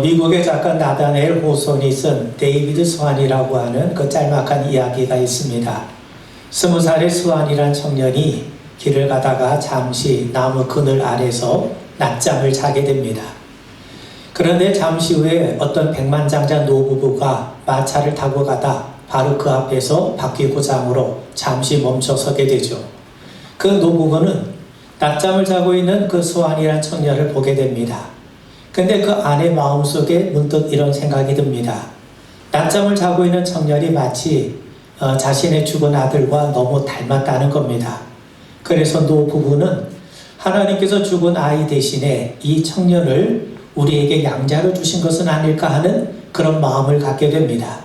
미국의 작가 나다넬 호손이 쓴 데이비드 스완이라고 하는 그 짤막한 이야기가 있습니다. 20살의 스완이란 청년이 길을 가다가 잠시 나무 그늘 아래서 낮잠을 자게 됩니다. 그런데 잠시 후에 어떤 백만장자 노부부가 마차를 타고 가다 바로 그 앞에서 바퀴 고장으로 잠시 멈춰서게 되죠. 그 노부부는 낮잠을 자고 있는 그 스완이란 청년을 보게 됩니다. 근데 그 아내 마음속에 문득 이런 생각이 듭니다. 낮잠을 자고 있는 청년이 마치 자신의 죽은 아들과 너무 닮았다는 겁니다. 그래서 노부부는 하나님께서 죽은 아이 대신에 이 청년을 우리에게 양자로 주신 것은 아닐까 하는 그런 마음을 갖게 됩니다.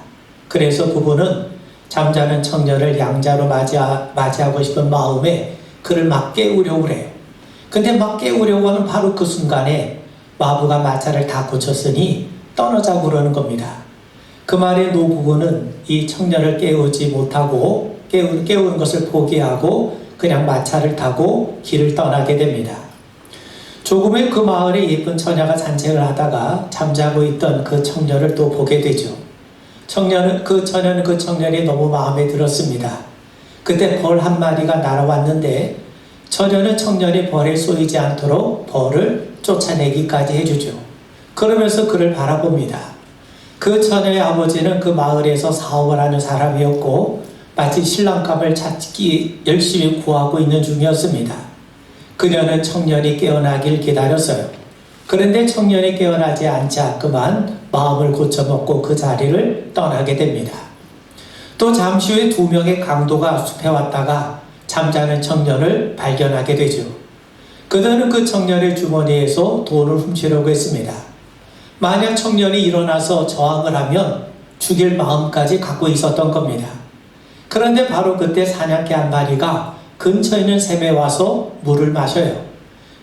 그래서 부부는 잠자는 청년을 양자로 맞이하고 싶은 마음에 그를 막 깨우려고 그래요. 근데 막 깨우려고 하는 바로 그 순간에 마부가 마차를 다 고쳤으니 떠나자고 그러는 겁니다. 그 말에 노부부는 이 청년을 깨우지 못하고 깨우는 것을 포기하고 그냥 마차를 타고 길을 떠나게 됩니다. 조금 후 그 마을에 예쁜 처녀가 산책을 하다가 잠자고 있던 그 청년을 또 보게 되죠. 처녀는 그 청년이 너무 마음에 들었습니다. 그때 벌 한 마리가 날아왔는데 처녀는 청년이 벌에 쏘이지 않도록 벌을 쫓아내기까지 해주죠. 그러면서 그를 바라봅니다. 그 처녀의 아버지는 그 마을에서 사업을 하는 사람이었고 마치 신랑감을 찾기 열심히 구하고 있는 중이었습니다. 그녀는 청년이 깨어나길 기다렸어요. 그런데 청년이 깨어나지 않자 그만 마음을 고쳐먹고 그 자리를 떠나게 됩니다. 또 잠시 후에 2명의 강도가 숲에 왔다가 잠자는 청년을 발견하게 되죠. 그들은 그 청년의 주머니에서 돈을 훔치려고 했습니다. 만약 청년이 일어나서 저항을 하면 죽일 마음까지 갖고 있었던 겁니다. 그런데 바로 그때 사냥개 한 마리가 근처에 있는 샘에 와서 물을 마셔요.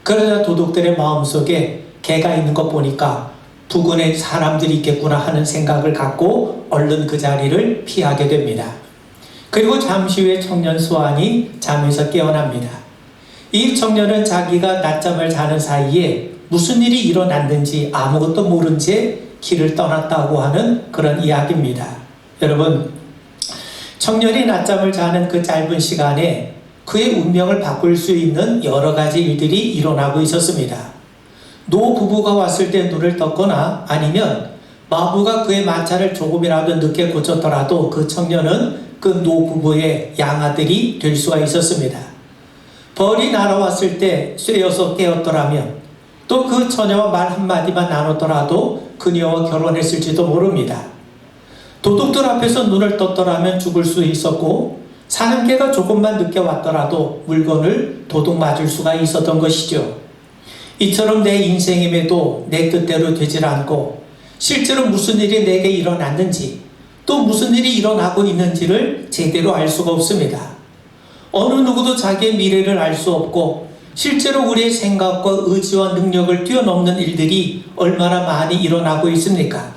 그러자 도둑들의 마음속에 개가 있는 것 보니까 부근에 사람들이 있겠구나 하는 생각을 갖고 얼른 그 자리를 피하게 됩니다. 그리고 잠시 후에 청년 스완이 잠에서 깨어납니다. 이 청년은 자기가 낮잠을 자는 사이에 무슨 일이 일어났는지 아무것도 모른 채 길을 떠났다고 하는 그런 이야기입니다. 여러분, 청년이 낮잠을 자는 그 짧은 시간에 그의 운명을 바꿀 수 있는 여러 가지 일들이 일어나고 있었습니다. 노부부가 왔을 때 눈을 떴거나 아니면 마부가 그의 마차를 조금이라도 늦게 고쳤더라도 그 청년은 그 노부부의 양아들이 될 수가 있었습니다. 벌이 날아왔을 때 쇠여서 깨었더라면 또 그 처녀와 말 한마디만 나눴더라도 그녀와 결혼했을지도 모릅니다. 도둑들 앞에서 눈을 떴더라면 죽을 수 있었고 사냥개가 조금만 늦게 왔더라도 물건을 도둑 맞을 수가 있었던 것이죠. 이처럼 내 인생임에도 내 뜻대로 되질 않고 실제로 무슨 일이 내게 일어났는지 또 무슨 일이 일어나고 있는지를 제대로 알 수가 없습니다. 어느 누구도 자기의 미래를 알 수 없고 실제로 우리의 생각과 의지와 능력을 뛰어넘는 일들이 얼마나 많이 일어나고 있습니까?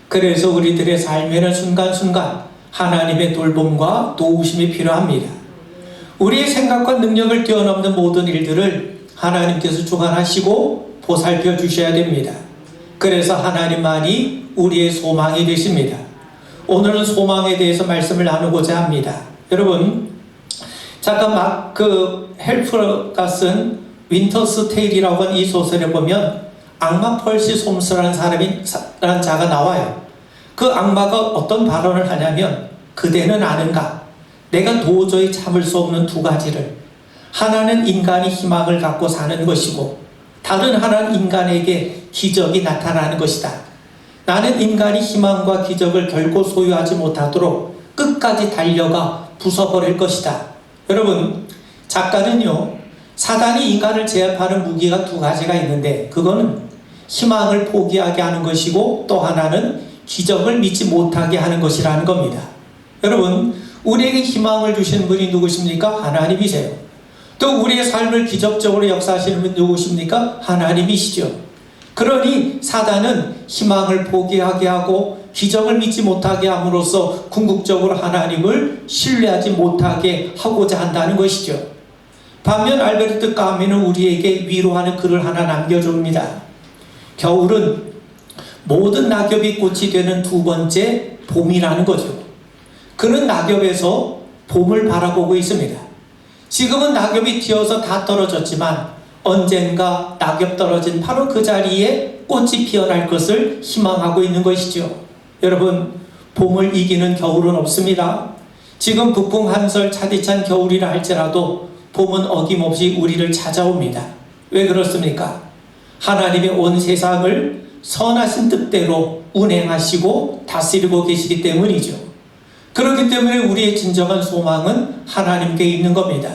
그래서 우리들의 삶에는 순간순간 하나님의 돌봄과 도우심이 필요합니다. 우리의 생각과 능력을 뛰어넘는 모든 일들을 하나님께서 주관하시고 보살펴 주셔야 됩니다. 그래서 하나님만이 우리의 소망이 되십니다. 오늘은 소망에 대해서 말씀을 나누고자 합니다. 여러분, 작가 헬프가 쓴 윈터스 테일이라고 하는 이 소설에 보면 악마 펄시 솜스라는 사람이라는 자가 나와요. 그 악마가 어떤 발언을 하냐면 그대는 아는가? 내가 도저히 참을 수 없는 두 가지를 하나는 인간이 희망을 갖고 사는 것이고 다른 하나는 인간에게 기적이 나타나는 것이다. 나는 인간이 희망과 기적을 결코 소유하지 못하도록 끝까지 달려가 부숴버릴 것이다. 여러분, 작가는요, 사단이 인간을 제압하는 무기가 2가지가 있는데 그거는 희망을 포기하게 하는 것이고 또 하나는 기적을 믿지 못하게 하는 것이라는 겁니다. 여러분, 우리에게 희망을 주시는 분이 누구십니까? 하나님이세요. 또 우리의 삶을 기적적으로 역사하시는 분이 누구십니까? 하나님이시죠. 그러니 사단은 희망을 포기하게 하고 기적을 믿지 못하게 함으로써 궁극적으로 하나님을 신뢰하지 못하게 하고자 한다는 것이죠. 반면 알베르트 까미는 우리에게 위로하는 글을 하나 남겨줍니다. 겨울은 모든 낙엽이 꽃이 되는 두 번째 봄이라는 거죠. 그는 낙엽에서 봄을 바라보고 있습니다. 지금은 낙엽이 튀어서 다 떨어졌지만 언젠가 낙엽 떨어진 바로 그 자리에 꽃이 피어날 것을 희망하고 있는 것이죠. 여러분, 봄을 이기는 겨울은 없습니다. 지금 북풍 한설 차디찬 겨울이라 할지라도 봄은 어김없이 우리를 찾아옵니다. 왜 그렇습니까? 하나님의 온 세상을 선하신 뜻대로 운행하시고 다스리고 계시기 때문이죠. 그렇기 때문에 우리의 진정한 소망은 하나님께 있는 겁니다.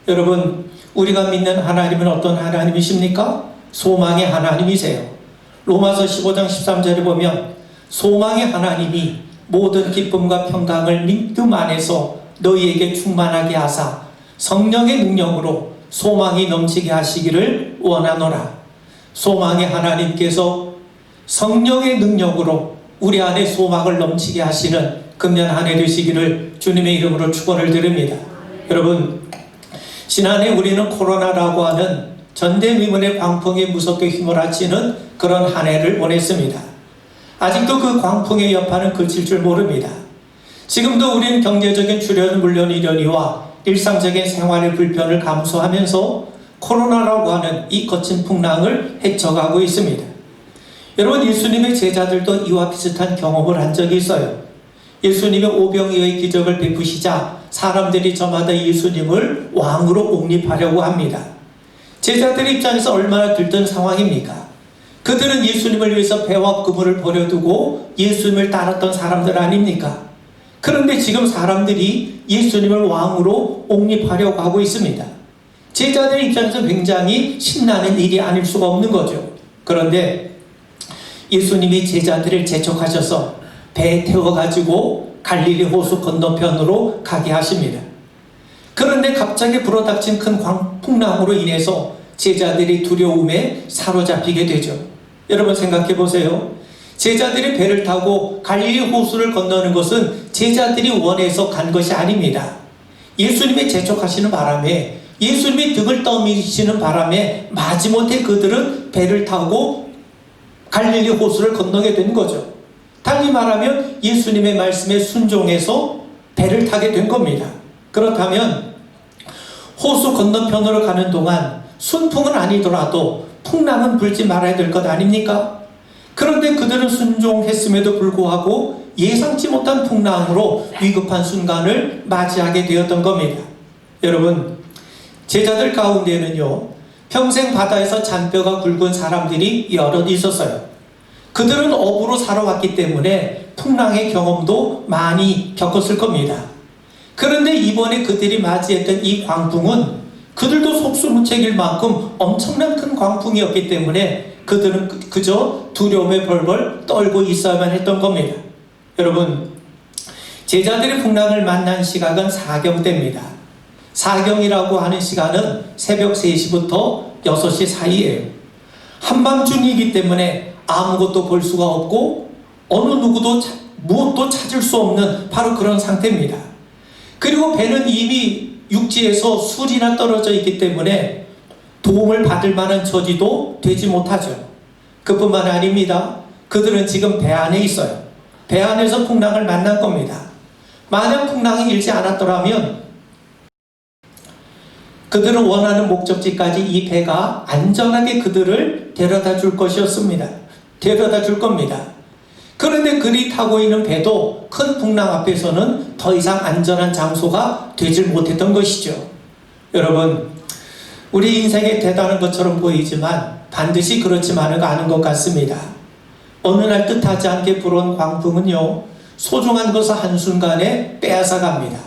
여러분, 우리가 믿는 하나님은 어떤 하나님이십니까? 소망의 하나님이세요. 로마서 15장 13절에 보면 소망의 하나님이 모든 기쁨과 평강을 믿음 안에서 너희에게 충만하게 하사 성령의 능력으로 소망이 넘치게 하시기를 원하노라. 소망의 하나님께서 성령의 능력으로 우리 안에 소망을 넘치게 하시는 금년 한 해 되시기를 주님의 이름으로 축원을 드립니다. 여러분, 지난해 우리는 코로나라고 하는 전대미문의 광풍이 무섭게 휘몰아치는 그런 한 해를 보냈습니다. 아직도 그 광풍의 여파는 그칠 줄 모릅니다. 지금도 우리는 경제적인 출혈은 물론이려니와 일상적인 생활의 불편을 감수하면서 코로나라고 하는 이 거친 풍랑을 헤쳐가고 있습니다. 여러분, 예수님의 제자들도 이와 비슷한 경험을 한 적이 있어요. 예수님의 오병이어의 기적을 베푸시자 사람들이 저마다 예수님을 왕으로 옹립하려고 합니다. 제자들의 입장에서 얼마나 들뜬 상황입니까? 그들은 예수님을 위해서 배와 그물을 버려두고 예수님을 따랐던 사람들 아닙니까? 그런데 지금 사람들이 예수님을 왕으로 옹립하려고 하고 있습니다. 제자들의 입장에서 굉장히 신나는 일이 아닐 수가 없는 거죠. 그런데 예수님이 제자들을 재촉하셔서 배에 태워가지고 갈릴리 호수 건너편으로 가게 하십니다. 그런데 갑자기 불어닥친 큰 풍랑으로 인해서 제자들이 두려움에 사로잡히게 되죠. 여러분 생각해 보세요. 제자들이 배를 타고 갈릴리 호수를 건너는 것은 제자들이 원해서 간 것이 아닙니다. 예수님이 재촉하시는 바람에, 예수님이 등을 떠미시는 바람에 마지못해 그들은 배를 타고 갈릴리 호수를 건너게 된 거죠. 달리 말하면 예수님의 말씀에 순종해서 배를 타게 된 겁니다. 그렇다면 호수 건너편으로 가는 동안 순풍은 아니더라도 풍랑은 불지 말아야 될 것 아닙니까? 그런데 그들은 순종했음에도 불구하고 예상치 못한 풍랑으로 위급한 순간을 맞이하게 되었던 겁니다. 여러분, 제자들 가운데는요, 평생 바다에서 잔뼈가 굵은 사람들이 여럿 있었어요. 그들은 어부로 살아왔기 때문에 풍랑의 경험도 많이 겪었을 겁니다. 그런데 이번에 그들이 맞이했던 이 광풍은 그들도 속수무책일 만큼 엄청난 큰 광풍이었기 때문에 그들은 그저 두려움에 벌벌 떨고 있어야만 했던 겁니다. 여러분, 제자들의 풍랑을 만난 시각은 사경때입니다. 사경이라고 하는 시간은 새벽 3시부터 6시 사이예요. 한밤중이기 때문에 아무것도 볼 수가 없고 어느 누구도 무엇도 찾을 수 없는 바로 그런 상태입니다. 그리고 배는 이미 육지에서 술이나 떨어져 있기 때문에 도움을 받을 만한 처지도 되지 못하죠. 그뿐만 아닙니다. 그들은 지금 배 안에 있어요. 배 안에서 풍랑을 만난 겁니다. 만약 풍랑이 일지 않았더라면 그들은 원하는 목적지까지 이 배가 안전하게 그들을 데려다 줄 것이었습니다. 데려다 줄 겁니다. 그런데 그들이 타고 있는 배도 큰 풍랑 앞에서는 더 이상 안전한 장소가 되질 못했던 것이죠. 여러분, 우리 인생에 대단한 것처럼 보이지만 반드시 그렇지만은 않은 것 같습니다. 어느 날 뜻하지 않게 불어온 광풍은요, 소중한 것을 한순간에 빼앗아갑니다.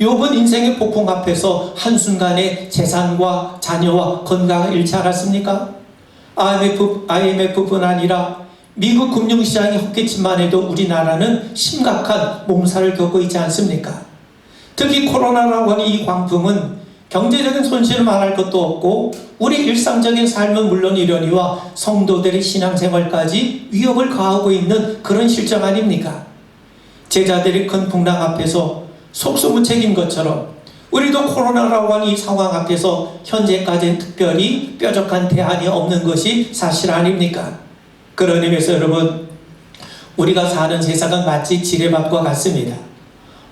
욥은 인생의 폭풍 앞에서 한순간에 재산과 자녀와 건강을 잃지 않았습니까? IMF뿐 아니라 미국 금융시장이 헛개치만 해도 우리나라는 심각한 몸살을 겪고 있지 않습니까? 특히 코로나라고 하는 이 광풍은 경제적인 손실을 말할 것도 없고 우리 일상적인 삶은 물론이려니와 성도들의 신앙생활까지 위협을 가하고 있는 그런 실정 아닙니까? 제자들이 큰 풍랑 앞에서 속수무책인 것처럼 우리도 코로나라고 하는 이 상황 앞에서 현재까지는 특별히 뾰족한 대안이 없는 것이 사실 아닙니까? 그런 의미에서 여러분, 우리가 사는 세상은 마치 지뢰밭과 같습니다.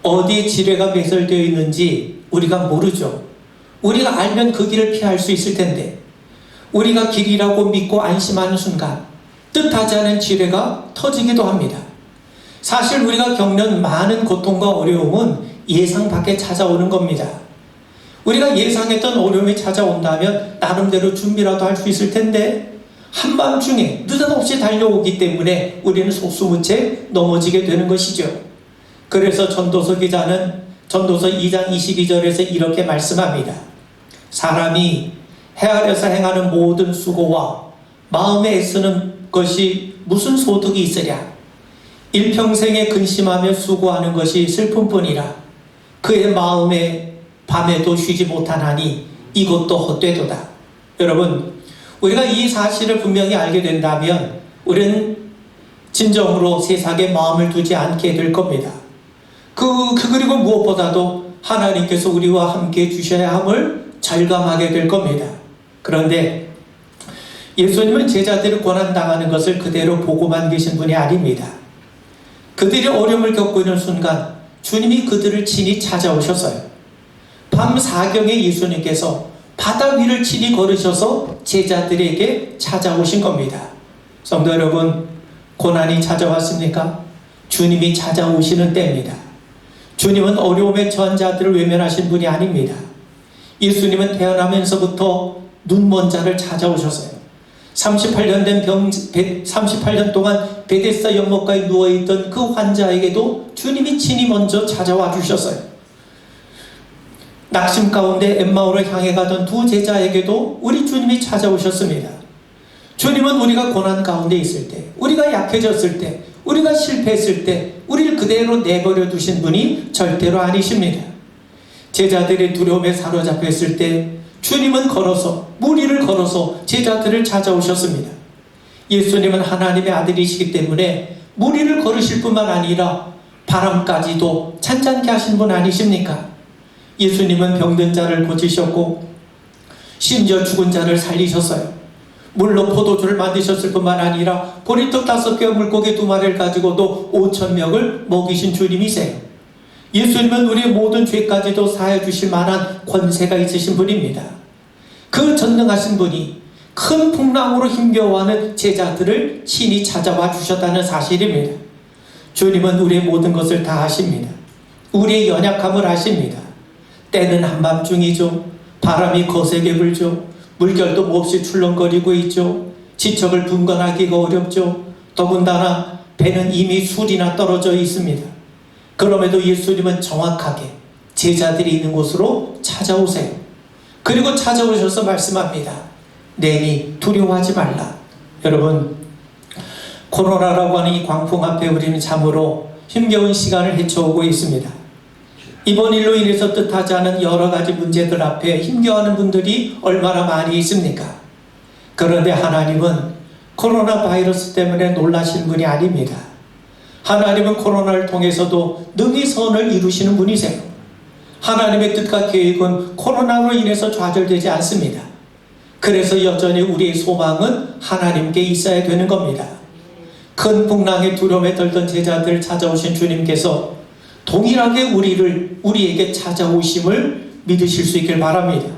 어디에 지뢰가 배설되어 있는지 우리가 모르죠. 우리가 알면 그 길을 피할 수 있을 텐데, 우리가 길이라고 믿고 안심하는 순간 뜻하지 않은 지뢰가 터지기도 합니다. 사실 우리가 겪는 많은 고통과 어려움은 예상 밖에 찾아오는 겁니다. 우리가 예상했던 어려움이 찾아온다면 나름대로 준비라도 할 수 있을 텐데, 한밤중에 느닷없이 달려오기 때문에 우리는 속수무책 넘어지게 되는 것이죠. 그래서 전도서 기자는 전도서 2장 22절에서 이렇게 말씀합니다. 사람이 해 아래서 행하는 모든 수고와 마음에 애쓰는 것이 무슨 소득이 있으랴. 일평생에 근심하며 수고하는 것이 슬픔뿐이라. 그의 마음에 밤에도 쉬지 못하나니 이것도 헛되도다. 여러분, 우리가 이 사실을 분명히 알게 된다면 우리는 진정으로 세상에 마음을 두지 않게 될 겁니다. 그리고 무엇보다도 하나님께서 우리와 함께 주셔야 함을 절감하게 될 겁니다. 그런데 예수님은 제자들이 고난당하는 것을 그대로 보고만 계신 분이 아닙니다. 그들이 어려움을 겪고 있는 순간 주님이 그들을 친히 찾아오셨어요. 밤 사경에 예수님께서 바다 위를 친히 걸으셔서 제자들에게 찾아오신 겁니다. 성도 여러분, 고난이 찾아왔습니까? 주님이 찾아오시는 때입니다. 주님은 어려움에 처한 자들을 외면하신 분이 아닙니다. 예수님은 태어나면서부터 눈먼 자를 찾아오셨어요. 38년 동안 베데스다 연못가에 누워있던 그 환자에게도 주님이 친히 먼저 찾아와 주셨어요. 낙심 가운데 엠마오를 향해 가던 두 제자에게도 우리 주님이 찾아오셨습니다. 주님은 우리가 고난 가운데 있을 때, 우리가 약해졌을 때, 우리가 실패했을 때 우리를 그대로 내버려 두신 분이 절대로 아니십니다. 제자들의 두려움에 사로잡혔을 때 주님은 무리를 걸어서 제자들을 찾아오셨습니다. 예수님은 하나님의 아들이시기 때문에 무리를 걸으실 뿐만 아니라 바람까지도 잔잔케 하신 분 아니십니까? 예수님은 병든 자를 고치셨고 심지어 죽은 자를 살리셨어요. 물로 포도주를 만드셨을 뿐만 아니라 보리떡 5개와 물고기 2마리를 가지고도 5,000명을 먹이신 주님이세요. 예수님은 우리의 모든 죄까지도 사해 주실 만한 권세가 있으신 분입니다. 그 전능하신 분이 큰 풍랑으로 힘겨워하는 제자들을 친히 찾아와 주셨다는 사실입니다. 주님은 우리의 모든 것을 다 아십니다. 우리의 연약함을 아십니다. 때는 한밤중이죠. 바람이 거세게 불죠. 물결도 몹시 출렁거리고 있죠. 지척을 분간하기가 어렵죠. 더군다나 배는 이미 술이나 떨어져 있습니다. 그럼에도 예수님은 정확하게 제자들이 있는 곳으로 찾아오세요. 그리고 찾아오셔서 말씀합니다. 내니 두려워하지 말라. 여러분, 코로나라고 하는 이 광풍 앞에 우리는 참으로 힘겨운 시간을 헤쳐오고 있습니다. 이번 일로 인해서 뜻하지 않은 여러 가지 문제들 앞에 힘겨워하는 분들이 얼마나 많이 있습니까? 그런데 하나님은 코로나 바이러스 때문에 놀라신 분이 아닙니다. 하나님은 코로나를 통해서도 능히 선을 이루시는 분이세요. 하나님의 뜻과 계획은 코로나로 인해서 좌절되지 않습니다. 그래서 여전히 우리의 소망은 하나님께 있어야 되는 겁니다. 큰 풍랑의 두려움에 떨던 제자들을 찾아오신 주님께서 동일하게 우리에게 찾아오심을 믿으실 수 있길 바랍니다.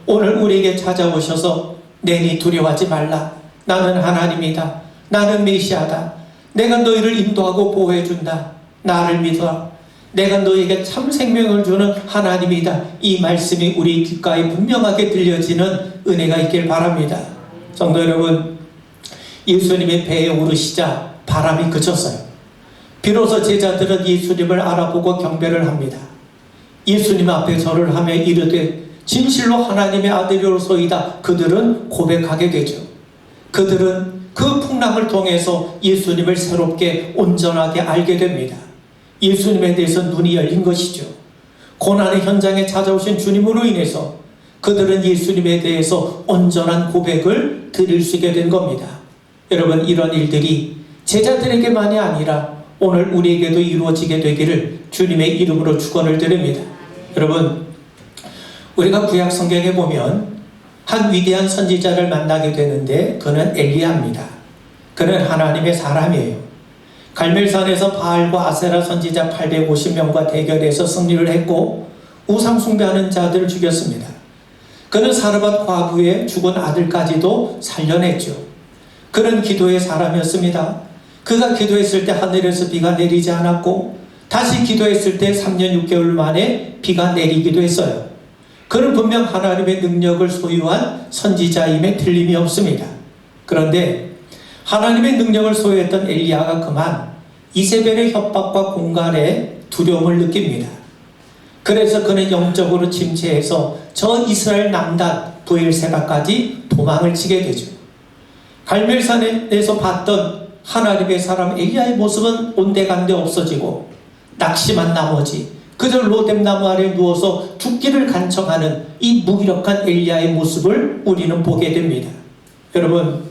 오늘 우리에게 찾아오셔서 내니 두려워하지 말라. 나는 하나님이다. 나는 메시아다. 내가 너희를 인도하고 보호해준다. 나를 믿어라. 내가 너희에게 참 생명을 주는 하나님이다. 이 말씀이 우리 귓가에 분명하게 들려지는 은혜가 있길 바랍니다. 성도 여러분, 예수님의 배에 오르시자 바람이 그쳤어요. 비로소 제자들은 예수님을 알아보고 경배를 합니다. 예수님 앞에 절을 하며 이르되 진실로 하나님의 아들이로소이다. 그들은 고백하게 되죠. 그들은 그 풍랑을 통해서 예수님을 새롭게 온전하게 알게 됩니다. 예수님에 대해서 눈이 열린 것이죠. 고난의 현장에 찾아오신 주님으로 인해서 그들은 예수님에 대해서 온전한 고백을 드릴 수 있게 된 겁니다. 여러분, 이런 일들이 제자들에게만이 아니라 오늘 우리에게도 이루어지게 되기를 주님의 이름으로 축원을 드립니다. 여러분, 우리가 구약 성경에 보면 한 위대한 선지자를 만나게 되는데 그는 엘리야입니다. 그는 하나님의 사람이에요. 갈멜산에서 바알과 아세라 선지자 850명과 대결해서 승리를 했고 우상 숭배하는 자들을 죽였습니다. 그는 사르밧 과부의 죽은 아들까지도 살려냈죠. 그는 기도의 사람이었습니다. 그가 기도했을 때 하늘에서 비가 내리지 않았고 다시 기도했을 때 3년 6개월 만에 비가 내리기도 했어요. 그는 분명 하나님의 능력을 소유한 선지자임에 틀림이 없습니다. 그런데 하나님의 능력을 소유했던 엘리야가 그만 이세벨의 협박과 공갈에 두려움을 느낍니다. 그래서 그는 영적으로 침체해서 저 이스라엘 남단 브엘세바까지 도망을 치게 되죠. 갈멜산에서 봤던 하나님의 사람 엘리야의 모습은 온데간데 없어지고 낙심한 나머지 그저 로뎀나무 아래 누워서 죽기를 간청하는 이 무기력한 엘리야의 모습을 우리는 보게 됩니다. 여러분,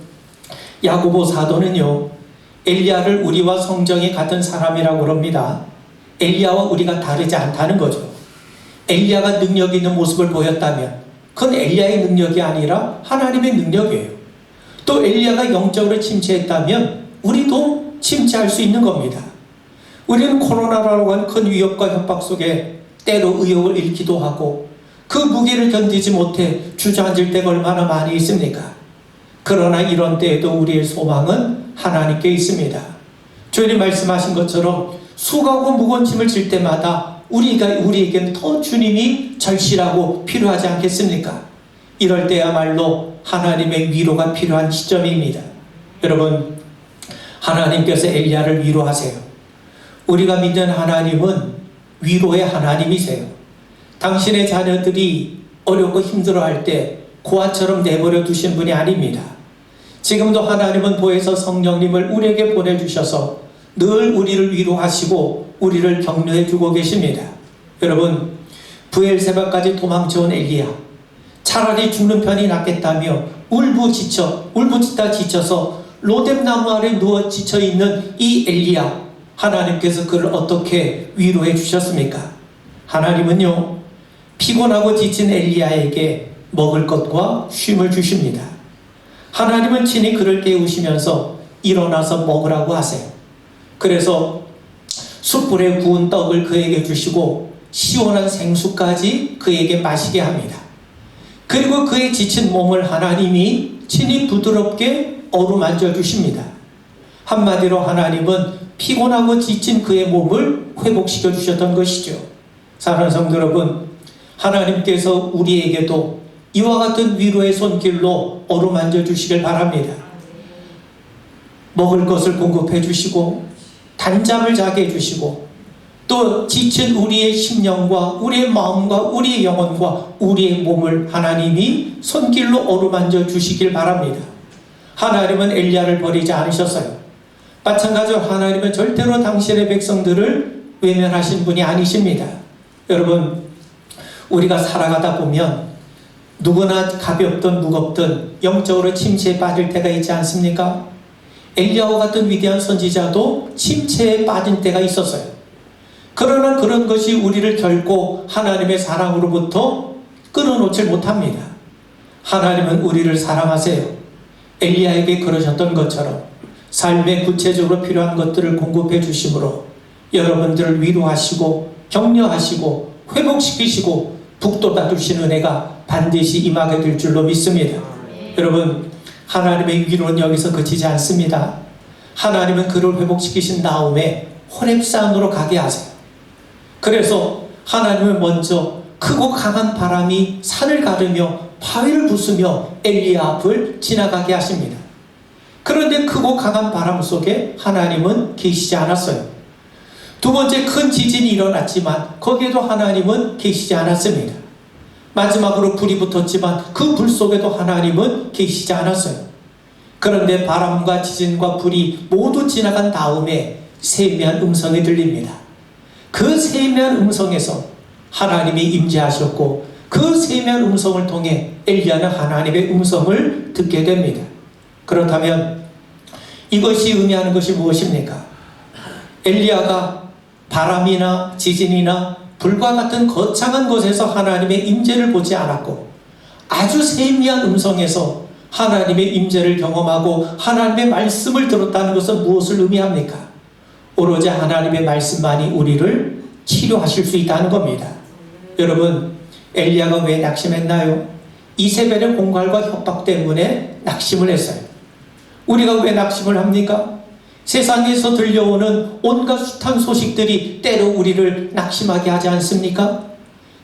야고보 사도는요, 엘리야를 우리와 성정이 같은 사람이라고 합니다. 엘리야와 우리가 다르지 않다는 거죠. 엘리야가 능력 있는 모습을 보였다면 그건 엘리야의 능력이 아니라 하나님의 능력이에요. 또 엘리야가 영적으로 침체했다면 우리도 침체할 수 있는 겁니다. 우리는 코로나라고 하는 큰 위협과 협박 속에 때로 의욕을 잃기도 하고 그 무게를 견디지 못해 주저앉을 때가 얼마나 많이 있습니까? 그러나 이런 때에도 우리의 소망은 하나님께 있습니다. 주님 말씀하신 것처럼 수고하고 무거운 짐을 질 때마다 우리에게는 더 주님이 절실하고 필요하지 않겠습니까? 이럴 때야말로 하나님의 위로가 필요한 시점입니다. 여러분, 하나님께서 엘리야를 위로하세요. 우리가 믿는 하나님은 위로의 하나님이세요. 당신의 자녀들이 어렵고 힘들어할 때 고아처럼 내버려 두신 분이 아닙니다. 지금도 하나님은 보혜사 성령님을 우리에게 보내주셔서 늘 우리를 위로하시고 우리를 격려해 주고 계십니다. 여러분, 브엘세바까지 도망쳐온 엘리야, 차라리 죽는 편이 낫겠다며 울부짖다 지쳐서 로뎀나무 아래 누워 지쳐있는 이 엘리야, 하나님께서 그를 어떻게 위로해 주셨습니까? 하나님은요, 피곤하고 지친 엘리야에게 먹을 것과 쉼을 주십니다. 하나님은 친히 그를 깨우시면서 일어나서 먹으라고 하세요. 그래서 숯불에 구운 떡을 그에게 주시고 시원한 생수까지 그에게 마시게 합니다. 그리고 그의 지친 몸을 하나님이 친히 부드럽게 어루만져 주십니다. 한마디로 하나님은 피곤하고 지친 그의 몸을 회복시켜 주셨던 것이죠. 사랑하는 성도 여러분, 하나님께서 우리에게도 이와 같은 위로의 손길로 어루만져 주시길 바랍니다. 먹을 것을 공급해 주시고 단잠을 자게 해주시고 또 지친 우리의 심령과 우리의 마음과 우리의 영혼과 우리의 몸을 하나님이 손길로 어루만져 주시길 바랍니다. 하나님은 엘리야를 버리지 않으셨어요. 마찬가지로 하나님은 절대로 당신의 백성들을 외면하신 분이 아니십니다. 여러분, 우리가 살아가다 보면 누구나 가볍든 무겁든 영적으로 침체에 빠질 때가 있지 않습니까? 엘리야와 같은 위대한 선지자도 침체에 빠진 때가 있었어요. 그러나 그런 것이 우리를 결코 하나님의 사랑으로부터 끊어놓지 못합니다. 하나님은 우리를 사랑하세요. 엘리야에게 그러셨던 것처럼 삶에 구체적으로 필요한 것들을 공급해 주심으로 여러분들을 위로하시고 격려하시고 회복시키시고 북돋아 주신 은혜가 반드시 임하게 될 줄로 믿습니다. 여러분, 하나님의 위로는 여기서 그치지 않습니다. 하나님은 그를 회복시키신 다음에 호렙산으로 가게 하세요. 그래서 하나님은 먼저 크고 강한 바람이 산을 가르며 바위를 부수며 엘리야 앞을 지나가게 하십니다. 그런데 크고 강한 바람 속에 하나님은 계시지 않았어요. 두 번째 큰 지진이 일어났지만 거기에도 하나님은 계시지 않았습니다. 마지막으로 불이 붙었지만 그 불 속에도 하나님은 계시지 않았어요. 그런데 바람과 지진과 불이 모두 지나간 다음에 세미한 음성이 들립니다. 그 세미한 음성에서 하나님이 임재하셨고 그 세미한 음성을 통해 엘리야는 하나님의 음성을 듣게 됩니다. 그렇다면 이것이 의미하는 것이 무엇입니까? 엘리야가 바람이나 지진이나 불과 같은 거창한 곳에서 하나님의 임재를 보지 않았고 아주 세미한 음성에서 하나님의 임재를 경험하고 하나님의 말씀을 들었다는 것은 무엇을 의미합니까? 오로지 하나님의 말씀만이 우리를 치료하실 수 있다는 겁니다. 여러분, 엘리야가 왜 낙심했나요? 이세벨의 공갈과 협박 때문에 낙심을 했어요. 우리가 왜 낙심을 합니까? 세상에서 들려오는 온갖 숱한 소식들이 때로 우리를 낙심하게 하지 않습니까?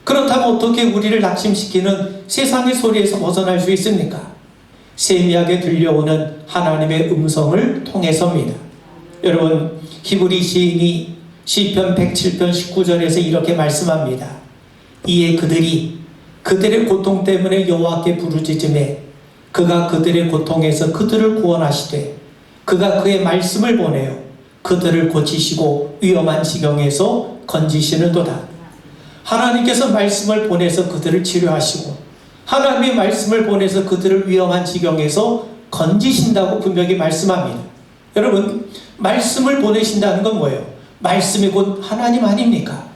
그렇다면 어떻게 우리를 낙심시키는 세상의 소리에서 벗어날 수 있습니까? 세미하게 들려오는 하나님의 음성을 통해서입니다. 여러분, 히브리 시인이 시편 107편 19절에서 이렇게 말씀합니다. 이에 그들이 그들의 고통 때문에 여호와께 부르짖음에 그가 그들의 고통에서 그들을 구원하시되 그가 그의 말씀을 보내어 그들을 고치시고 위험한 지경에서 건지시는도다. 하나님께서 말씀을 보내서 그들을 치료하시고 하나님의 말씀을 보내서 그들을 위험한 지경에서 건지신다고 분명히 말씀합니다. 여러분, 말씀을 보내신다는 건 뭐예요? 말씀이 곧 하나님 아닙니까?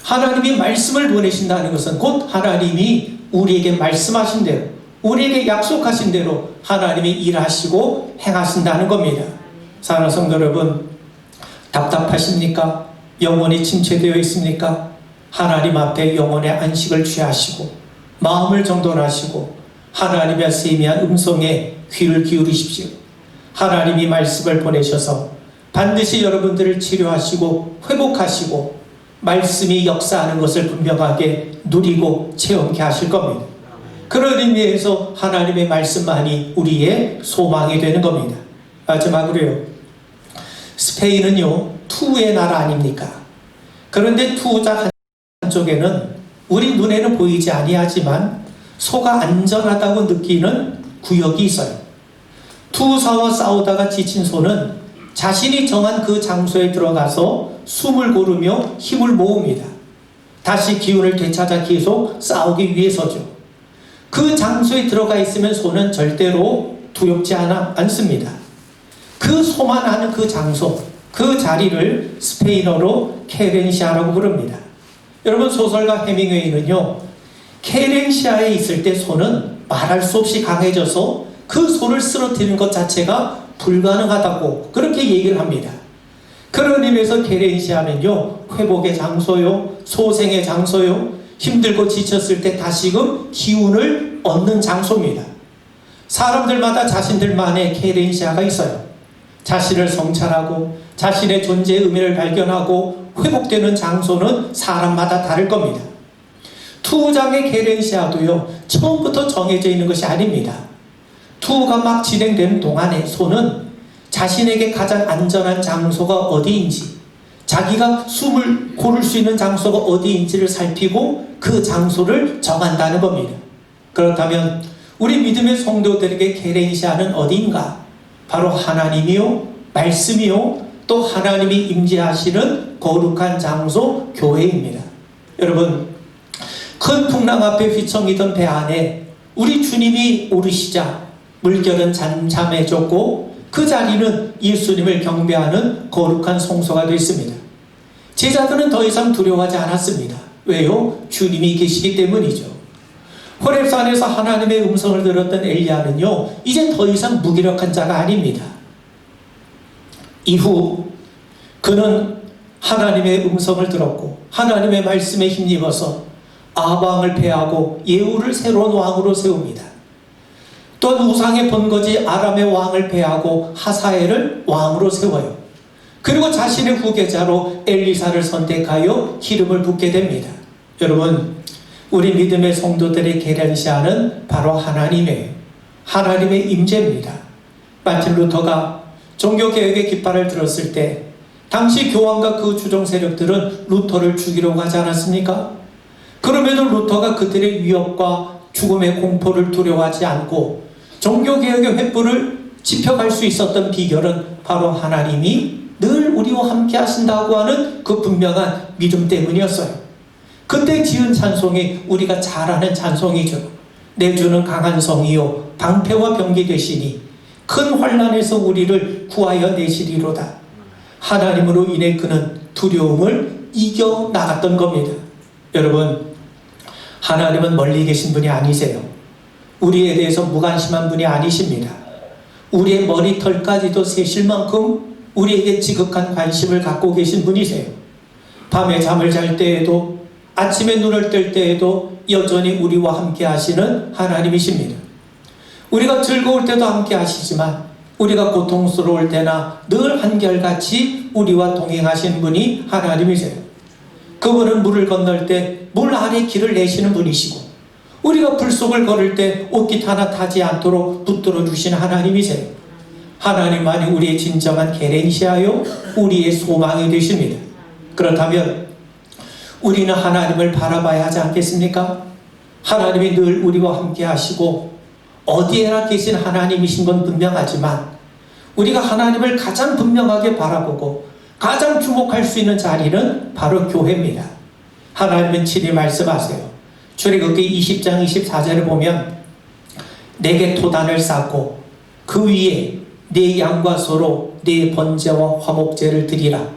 하나님이 말씀을 보내신다는 것은 곧 하나님이 우리에게 말씀하신 대로, 우리에게 약속하신 대로 하나님이 일하시고 행하신다는 겁니다. 사랑하는 성도 여러분, 답답하십니까? 영혼이 침체되어 있습니까? 하나님 앞에 영혼의 안식을 취하시고 마음을 정돈하시고 하나님의 세미한 음성에 귀를 기울이십시오. 하나님이 말씀을 보내셔서 반드시 여러분들을 치료하시고 회복하시고 말씀이 역사하는 것을 분명하게 누리고 체험케 하실 겁니다. 그런 의미에서 하나님의 말씀만이 우리의 소망이 되는 겁니다. 마지막으로요, 스페인은요 투의 나라 아닙니까? 그런데 투자 한쪽에는 우리 눈에는 보이지 아니하지만 소가 안전하다고 느끼는 구역이 있어요. 투사와 싸우다가 지친 소는 자신이 정한 그 장소에 들어가서 숨을 고르며 힘을 모읍니다. 다시 기운을 되찾아 계속 싸우기 위해서죠. 그 장소에 들어가 있으면 소는 절대로 두렵지 않습니다. 그 소만 아는 그 장소, 그 자리를 스페인어로 케렌시아라고 부릅니다. 여러분, 소설가 해밍웨이는요, 케렌시아에 있을 때 소는 말할 수 없이 강해져서 그 소를 쓰러뜨리는 것 자체가 불가능하다고 그렇게 얘기를 합니다. 그런 의미에서 케렌시아는요, 회복의 장소요, 소생의 장소요, 힘들고 지쳤을 때 다시금 기운을 얻는 장소입니다. 사람들마다 자신들만의 케렌시아가 있어요. 자신을 성찰하고 자신의 존재의 의미를 발견하고 회복되는 장소는 사람마다 다를 겁니다. 투장의 케렌시아도요, 처음부터 정해져 있는 것이 아닙니다. 투가 막 진행되는 동안에 소는 자신에게 가장 안전한 장소가 어디인지, 자기가 숨을 고를 수 있는 장소가 어디인지를 살피고 그 장소를 정한다는 겁니다. 그렇다면 우리 믿음의 성도들에게 케렌시아는 어디인가? 바로 하나님이요, 말씀이요, 또 하나님이 임재하시는 거룩한 장소, 교회입니다. 여러분, 큰 풍랑 앞에 휘청이던 배 안에 우리 주님이 오르시자 물결은 잠잠해졌고 그 자리는 예수님을 경배하는 거룩한 성소가 됐습니다. 제자들은 더 이상 두려워하지 않았습니다. 왜요? 주님이 계시기 때문이죠. 호렙산에서 하나님의 음성을 들었던 엘리야는요, 이제 더 이상 무기력한 자가 아닙니다. 이후 그는 하나님의 음성을 들었고 하나님의 말씀에 힘입어서 아방을 패하고 예후를 새로운 왕으로 세웁니다. 또한 우상의 본거지 아람의 왕을 패하고 하사엘을 왕으로 세워요. 그리고 자신의 후계자로 엘리사를 선택하여 기름을 붓게 됩니다. 여러분, 우리 믿음의 성도들의 계련시아는 바로 하나님의 임재입니다. 마틴 루터가 종교개혁의 깃발을 들었을 때 당시 교황과 그 주종 세력들은 루터를 죽이려고 하지 않았습니까? 그럼에도 루터가 그들의 위협과 죽음의 공포를 두려워하지 않고 종교개혁의 횃불을 지펴갈 수 있었던 비결은 바로 하나님이 늘 우리와 함께 하신다고 하는 그 분명한 믿음 때문이었어요. 그때 지은 찬송이 우리가 잘 아는 찬송이죠. 내 주는 강한 성이요 방패와 병기 되시니 큰 환난에서 우리를 구하여 내시리로다. 하나님으로 인해 그는 두려움을 이겨나갔던 겁니다. 여러분, 하나님은 멀리 계신 분이 아니세요. 우리에 대해서 무관심한 분이 아니십니다. 우리의 머리털까지도 세실 만큼 우리에게 지극한 관심을 갖고 계신 분이세요. 밤에 잠을 잘 때에도 아침에 눈을 뜰 때에도 여전히 우리와 함께 하시는 하나님이십니다. 우리가 즐거울 때도 함께 하시지만 우리가 고통스러울 때나 늘 한결같이 우리와 동행하시는 분이 하나님이세요. 그분은 물을 건널 때 물 아래 길을 내시는 분이시고 우리가 불 속을 걸을 때 옷깃 하나 타지 않도록 붙들어 주시는 하나님이세요. 하나님만이 우리의 진정한 게렌시아요 우리의 소망이 되십니다. 그렇다면 우리는 하나님을 바라봐야 하지 않겠습니까? 하나님이 늘 우리와 함께 하시고 어디에나 계신 하나님이신 건 분명하지만 우리가 하나님을 가장 분명하게 바라보고 가장 주목할 수 있는 자리는 바로 교회입니다. 하나님은 친히 말씀하세요. 출애굽기 20장 24절에 보면 내게 토단을 쌓고 그 위에 네 양과 소로 네 번제와 화목제를 드리라.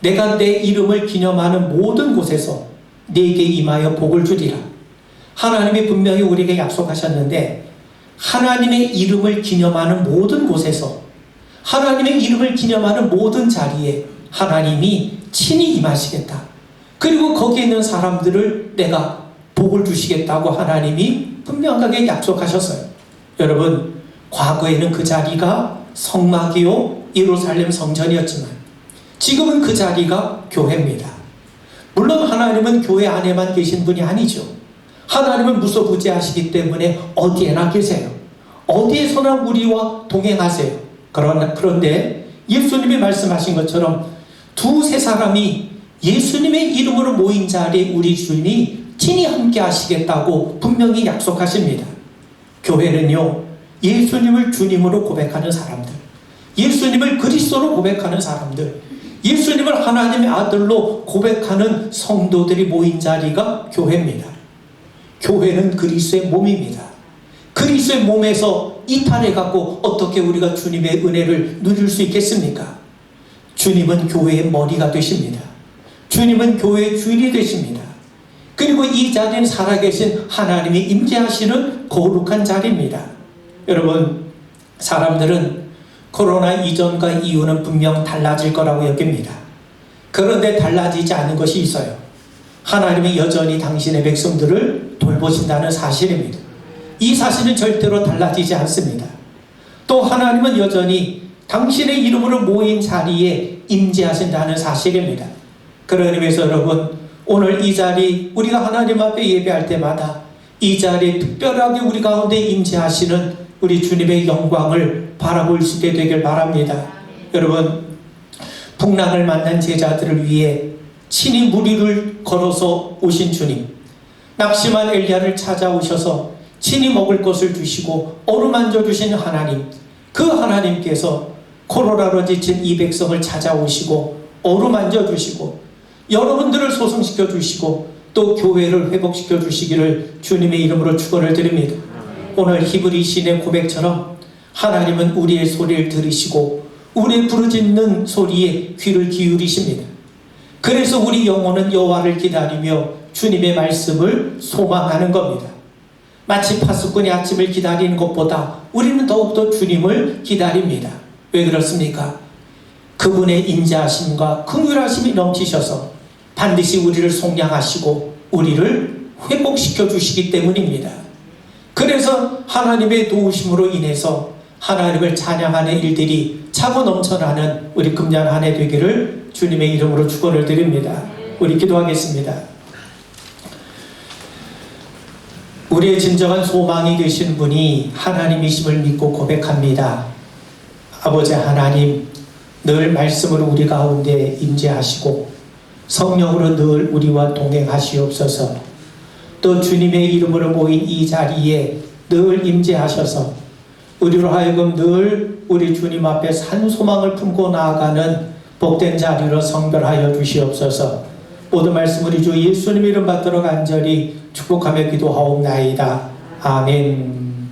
내가 내 이름을 기념하는 모든 곳에서 네게 임하여 복을 주리라. 하나님이 분명히 우리에게 약속하셨는데 하나님의 이름을 기념하는 모든 곳에서 하나님의 이름을 기념하는 모든 자리에 하나님이 친히 임하시겠다. 그리고 거기에 있는 사람들을 내가 복을 주시겠다고 하나님이 분명하게 약속하셨어요. 여러분, 과거에는 그 자리가 성막이요 예루살렘 성전이었지만 지금은 그 자리가 교회입니다. 물론 하나님은 교회 안에만 계신 분이 아니죠. 하나님은 무소부재하시기 때문에 어디에나 계세요. 어디에서나 우리와 동행하세요. 그런데 예수님이 말씀하신 것처럼 두세 사람이 예수님의 이름으로 모인 자리에 우리 주님이 친히 함께 하시겠다고 분명히 약속하십니다. 교회는요, 예수님을 주님으로 고백하는 사람들, 예수님을 그리스도로 고백하는 사람들, 예수님을 하나님의 아들로 고백하는 성도들이 모인 자리가 교회입니다. 교회는 그리스도의 몸입니다. 그리스도의 몸에서 이탈해갖고 어떻게 우리가 주님의 은혜를 누릴 수 있겠습니까? 주님은 교회의 머리가 되십니다. 주님은 교회의 주인이 되십니다. 그리고 이 자리는 살아계신 하나님이 임재하시는 거룩한 자리입니다. 여러분, 사람들은 코로나 이전과 이후는 분명 달라질 거라고 여깁니다. 그런데 달라지지 않은 것이 있어요. 하나님이 여전히 당신의 백성들을 돌보신다는 사실입니다. 이 사실은 절대로 달라지지 않습니다. 또 하나님은 여전히 당신의 이름으로 모인 자리에 임재하신다는 사실입니다. 그런 의미에서 여러분, 오늘 이 자리 우리가 하나님 앞에 예배할 때마다 이 자리에 특별하게 우리 가운데 임재하시는 우리 주님의 영광을 바라볼 수 있게 되길 바랍니다. 여러분, 풍랑을 만난 제자들을 위해 친히 물 위를 걸어서 오신 주님, 낙심한 엘리야를 찾아오셔서 친히 먹을 것을 주시고 어루만져 주신 하나님, 그 하나님께서 코로나로 지친 이 백성을 찾아오시고 어루만져 주시고 여러분들을 소성시켜 주시고 또 교회를 회복시켜 주시기를 주님의 이름으로 축원을 드립니다. 오늘 히브리 시인의 고백처럼 하나님은 우리의 소리를 들으시고 우리의 부르짖는 소리에 귀를 기울이십니다. 그래서 우리 영혼은 여호와를 기다리며 주님의 말씀을 소망하는 겁니다. 마치 파수꾼이 아침을 기다리는 것보다 우리는 더욱더 주님을 기다립니다. 왜 그렇습니까? 그분의 인자하심과 긍휼하심이 넘치셔서 반드시 우리를 속량하시고 우리를 회복시켜 주시기 때문입니다. 그래서 하나님의 도우심으로 인해서 하나님을 찬양하는 일들이 차고 넘쳐나는 우리 금년 한 해 되기를 주님의 이름으로 축원을 드립니다. 우리 기도하겠습니다. 우리의 진정한 소망이 되신 분이 하나님이심을 믿고 고백합니다. 아버지 하나님, 늘 말씀으로 우리 가운데 임재하시고 성령으로 늘 우리와 동행하시옵소서. 또 주님의 이름으로 모인 이 자리에 늘 임재하셔서 우리로 하여금 늘 우리 주님 앞에 산 소망을 품고 나아가는 복된 자리로 성별하여 주시옵소서. 모든 말씀 우리 주 예수님 이름 받들어 간절히 축복하며 기도하옵나이다. 아멘.